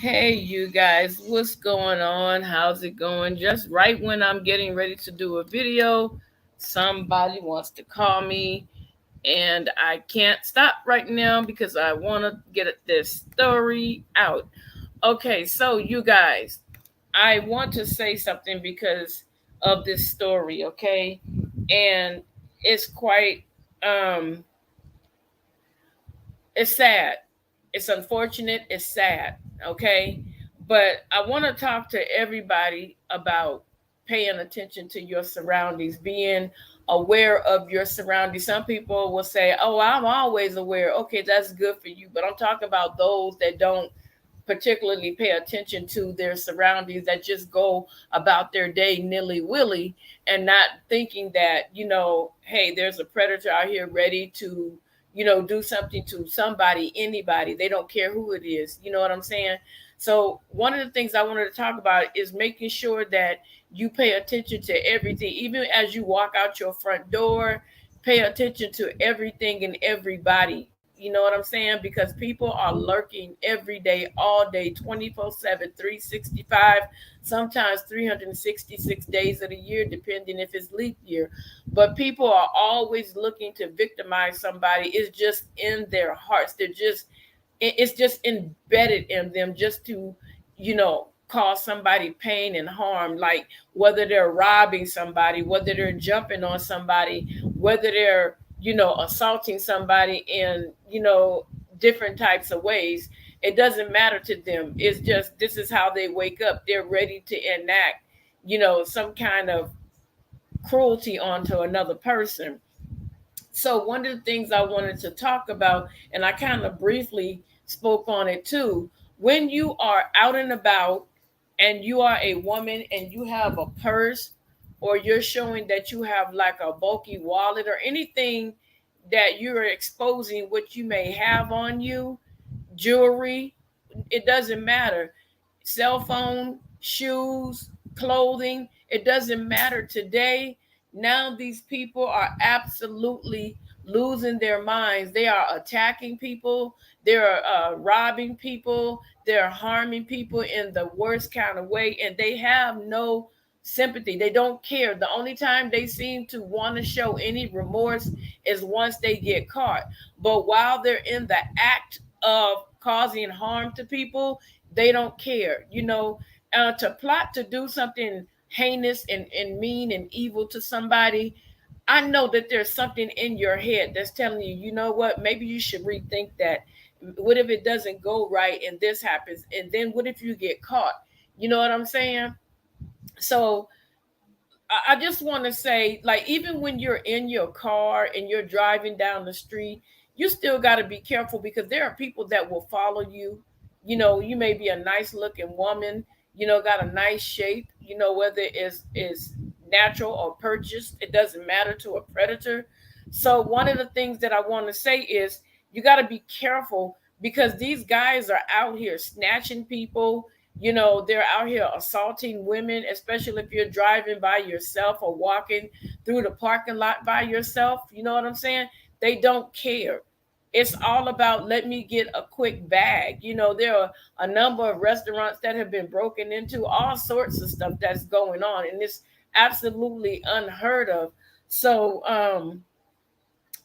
Hey, you guys, what's going on? How's it going? Just right when I'm getting ready to do a video, somebody wants to call me, and I can't stop right now because I want to get this story out. Okay, so you guys, I want to say something because of this story, okay? And it's quite um it's sad. It's unfortunate. It's sad. Okay. But I want to talk to everybody about paying attention to your surroundings, being aware of your surroundings. Some people will say, "Oh, I'm always aware." Okay, that's good for you. But I'm talking about those that don't particularly pay attention to their surroundings, that just go about their day nilly-willy and not thinking that, hey, there's a predator out here ready to, do something to somebody, anybody. They don't care who it is. You know what I'm saying? So one of the things I wanted to talk about is making sure that you pay attention to everything, even as you walk out your front door. Pay attention to everything and everybody. You know what I'm saying? Because people are lurking every day, all day, 24/7, 365, sometimes 366 days of the year, depending if it's leap year. But people are always looking to victimize somebody. It's just in their hearts. It's just embedded in them just to, cause somebody pain and harm, like whether they're robbing somebody, whether they're jumping on somebody, whether they're, assaulting somebody in, different types of ways. It doesn't matter to them. It's just this is how they wake up. They're ready to enact, some kind of cruelty onto another person. So one of the things I wanted to talk about, and I kind of briefly spoke on it too, when you are out and about and you are a woman and you have a purse, or you're showing that you have like a bulky wallet or anything that you're exposing what you may have on you, jewelry, it doesn't matter. Cell phone, shoes, clothing, it doesn't matter today. Now these people are absolutely losing their minds. They are attacking people, they're robbing people, they're harming people in the worst kind of way, and they have no sympathy. They don't care. The only time they seem to want to show any remorse is once they get caught. But while they're in the act of causing harm to people, they don't care. To plot to do something heinous and mean and evil to somebody, I know that there's something in your head that's telling you, you know what, maybe you should rethink that. What if it doesn't go right and this happens? And then what if you get caught? You know what I'm saying? So I just want to say, like, even when you're in your car and you're driving down the street, you still got to be careful because there are people that will follow you. You may be a nice looking woman, got a nice shape, whether it's natural or purchased, it doesn't matter to a predator. So one of the things that I want to say is you got to be careful because these guys are out here snatching people. They're out here assaulting women, especially if you're driving by yourself or walking through the parking lot by yourself. You know what I'm saying? They don't care. It's all about let me get a quick bag. There are a number of restaurants that have been broken into, all sorts of stuff that's going on, and it's absolutely unheard of. So,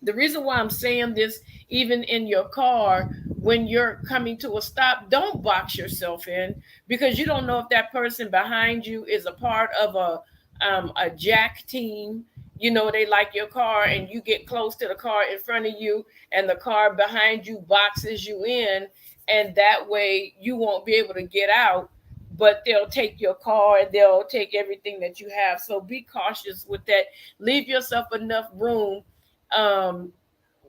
the reason why I'm saying this, even in your car, when you're coming to a stop, don't box yourself in because you don't know if that person behind you is a part of a jack team. They like your car, and you get close to the car in front of you, and the car behind you boxes you in, and that way you won't be able to get out. But they'll take your car and they'll take everything that you have. So be cautious with that. Leave yourself enough room um,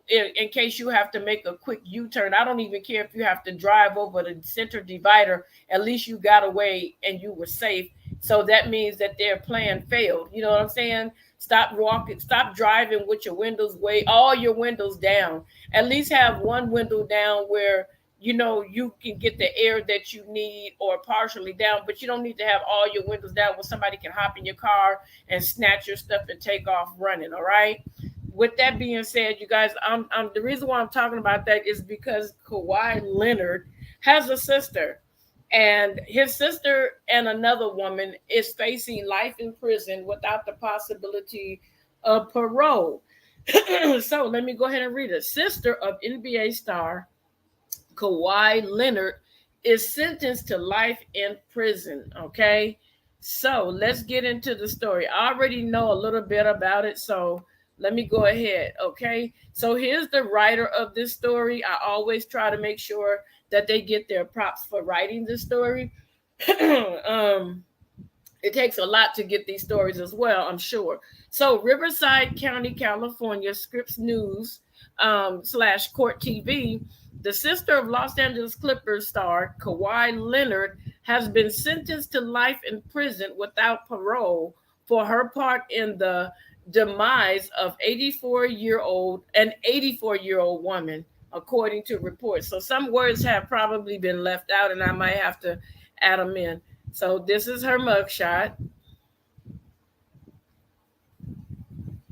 in case you have to make a quick U-turn. I don't even care if you have to drive over the center divider. At least you got away and you were safe. So that means that their plan failed. You know what I'm saying? Stop walking, stop driving with your windows all your windows down. At least have one window down where you can get the air that you need, or partially down, but you don't need to have all your windows down where somebody can hop in your car and snatch your stuff and take off running. All right. With that being said, you guys, the reason why I'm talking about that is because Kawhi Leonard has a sister, And his sister and another woman is facing life in prison without the possibility of parole. So let me go ahead and read it. Sister of NBA star Kawhi Leonard is sentenced to life in prison. Okay. So let's get into the story. I already know a little bit about it. So let me go ahead. Okay. So here's the writer of this story. I always try to make sure that they get their props for writing this story. um, it takes a lot to get these stories as well, I'm sure. So, Riverside County, California, Scripps News slash Court TV, the sister of Los Angeles Clippers star Kawhi Leonard has been sentenced to life in prison without parole for her part in the demise of 84-year-old woman, according to reports. So some words have probably been left out, and I might have to add them in. So this is her mugshot.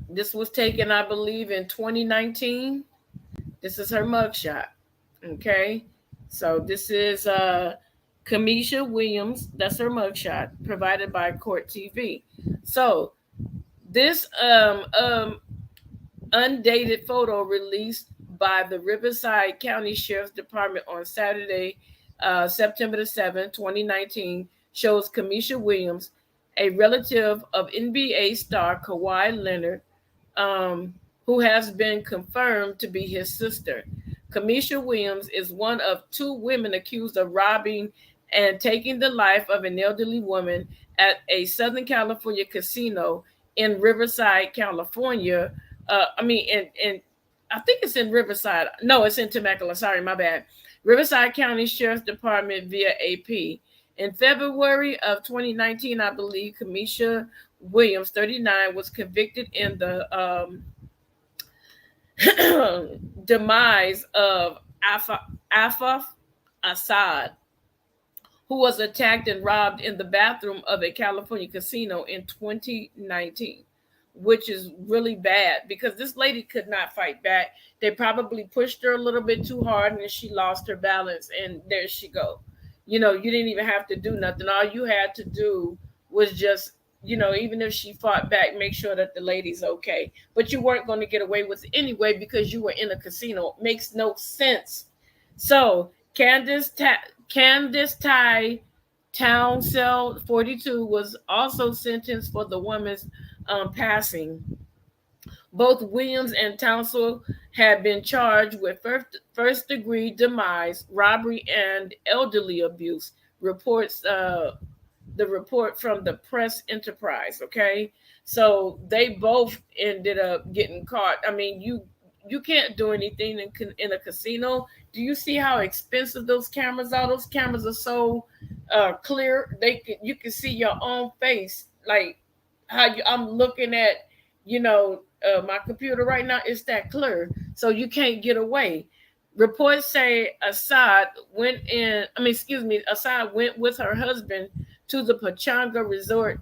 This was taken, I believe, in 2019. This is her mugshot. Okay. So this is Kamisha Williams. That's her mugshot, provided by Court TV. So this undated photo released by the Riverside County Sheriff's Department on Saturday, September the 7th, 2019, shows Kamisha Williams, a relative of NBA star Kawhi Leonard, um, who has been confirmed to be his sister. Kamisha Williams is one of two women accused of robbing and taking the life of an elderly woman at a Southern California casino in Riverside, California. In I think it's in Riverside. No, it's in Temecula. Sorry, my bad. Riverside County Sheriff's Department via AP. In February of 2019, I believe Kamisha Williams, 39, was convicted in the demise of Afaf Assad, who was attacked and robbed in the bathroom of a California casino in 2019, which is really bad because this lady could not fight back. They probably pushed her a little bit too hard and she lost her balance, and there she go. You didn't even have to do nothing. All you had to do was just, even if she fought back, make sure that the lady's okay. But you weren't going to get away with it anyway because you were in a casino. It makes no sense. So Candace Ty Townsell, 42, was also sentenced for the woman's passing. Both Williams and Townsell had been charged with first degree demise, robbery, and elderly abuse. Reports the report from the Press Enterprise. Okay, so they both ended up getting caught. I mean, you can't do anything in a casino. Do you see how expensive those cameras are? Those cameras are so clear. You can see your own face. Like I'm looking at, my computer right now. It's that clear, so you can't get away. Reports say Assad went with her husband to the Pachanga Resort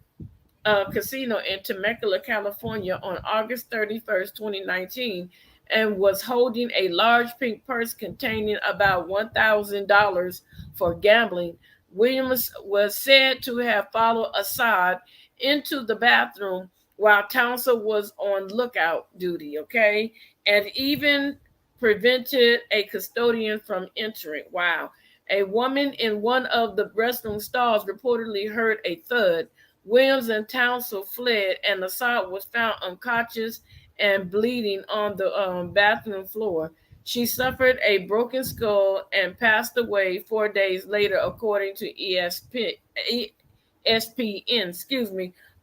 casino in Temecula, California on August 31st, 2019, and was holding a large pink purse containing about $1,000 for gambling. Williams was said to have followed Assad into the bathroom while Townsend was on lookout duty, okay, and even prevented a custodian from entering. Wow. A woman in one of the restroom stalls reportedly heard a thud. Williams and Townsend fled, and Assad was found unconscious and bleeding on the bathroom floor. She suffered a broken skull and passed away 4 days later, according to ESPN.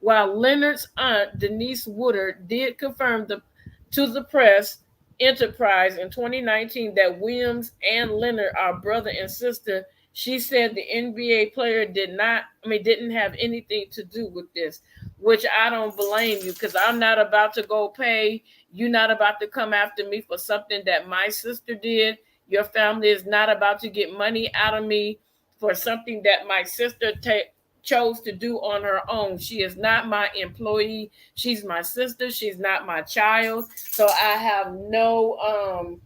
While Leonard's aunt, Denise Woodard, did confirm to the Press Enterprise in 2019 that Williams and Leonard are brother and sister. She said the NBA player didn't have anything to do with this, which I don't blame you, because I'm not about to go pay. You're not about to come after me for something that my sister did. Your family is not about to get money out of me for something that my sister chose to do on her own. She is not my employee. She's my sister. She's not my child. So I have no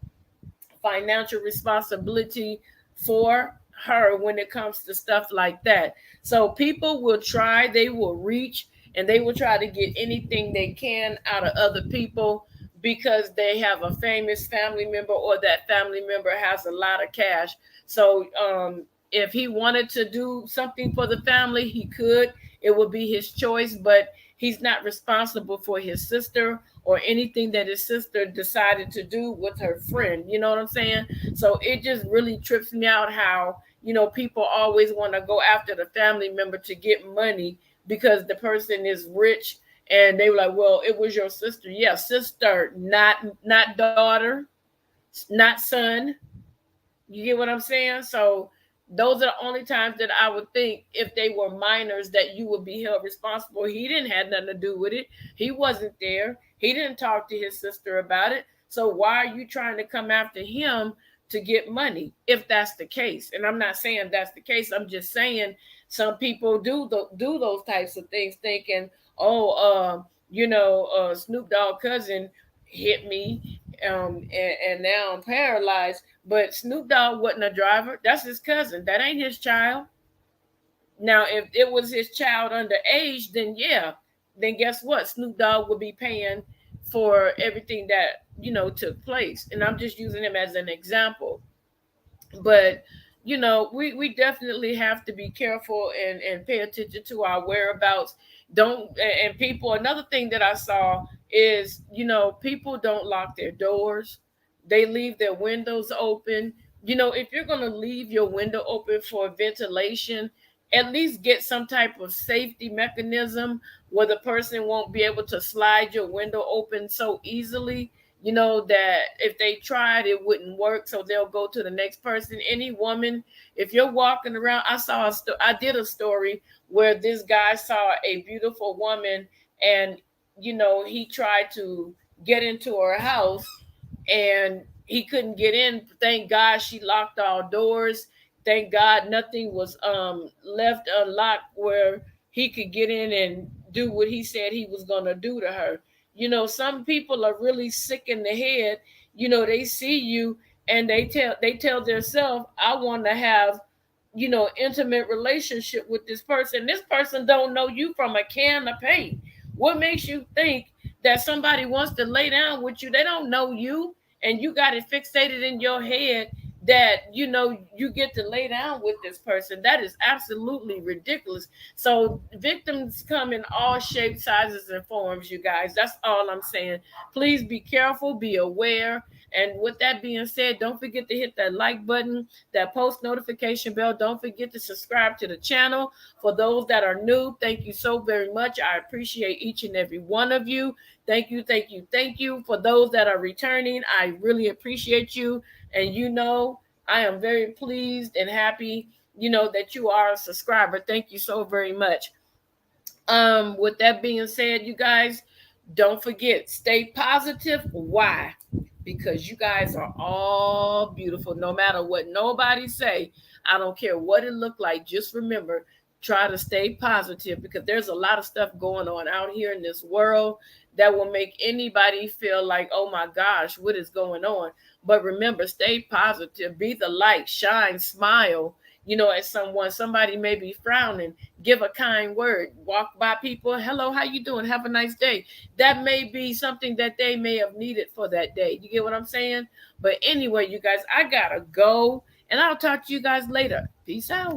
financial responsibility for her when it comes to stuff like that. So people will try, they will reach, and they will try to get anything they can out of other people because they have a famous family member or that family member has a lot of cash. So if he wanted to do something for the family, he could. It would be his choice, but he's not responsible for his sister or anything that his sister decided to do with her friend. You know what I'm saying? So it just really trips me out how, people always want to go after the family member to get money because the person is rich, and they were like, well, it was your sister. Yeah, sister, not daughter, not son. You get what I'm saying? So those are the only times that I would think if they were minors that you would be held responsible. He didn't have nothing to do with it. He wasn't there. He didn't talk to his sister about it. So why are you trying to come after him to get money if that's the case? And I'm not saying that's the case. I'm just saying some people do those types of things thinking, oh, Snoop Dogg cousin hit me, and now I'm paralyzed. But Snoop Dogg wasn't a driver. That's his cousin. That ain't his child. Now, if it was his child underage, then yeah, then guess what? Snoop Dogg would be paying for everything that took place. And I'm just using him as an example. But we definitely have to be careful and pay attention to our whereabouts. Don't and people, another thing that I saw is people don't lock their doors. They leave their windows open. If you're going to leave your window open for ventilation, at least get some type of safety mechanism where the person won't be able to slide your window open so easily, that if they tried, it wouldn't work. So they'll go to the next person. Any woman, if you're walking around, I did a story where this guy saw a beautiful woman, and, he tried to get into her house, and he couldn't get in. Thank God she locked all doors. Thank God nothing was left unlocked where he could get in and do what he said he was going to do to her. Some people are really sick in the head. They see you and they tell themselves, I want to have intimate relationship with this person. This person don't know you from a can of paint. What makes you think that somebody wants to lay down with you? They don't know you, and you got it fixated in your head that you get to lay down with this person. That is absolutely ridiculous. So victims come in all shapes, sizes, and forms, you guys. That's all I'm saying. Please be careful, be aware. And with that being said, don't forget to hit that like button, that post notification bell. Don't forget to subscribe to the channel. For those that are new, thank you so very much. I appreciate each and every one of you. Thank you, thank you, thank you. For those that are returning, I really appreciate you. And I am very pleased and happy, that you are a subscriber. Thank you so very much. With that being said, you guys, don't forget, stay positive. Why? Because you guys are all beautiful, no matter what nobody say. I don't care what it look like. Just remember, try to stay positive, because there's a lot of stuff going on out here in this world that will make anybody feel like, oh my gosh, what is going on? But remember, stay positive, be the light, shine, smile. At somebody may be frowning, give a kind word, walk by people, hello, how you doing, have a nice day. That may be something that they may have needed for that day. You get what I'm saying? But anyway, you guys, I gotta go, and I'll talk to you guys later. Peace out.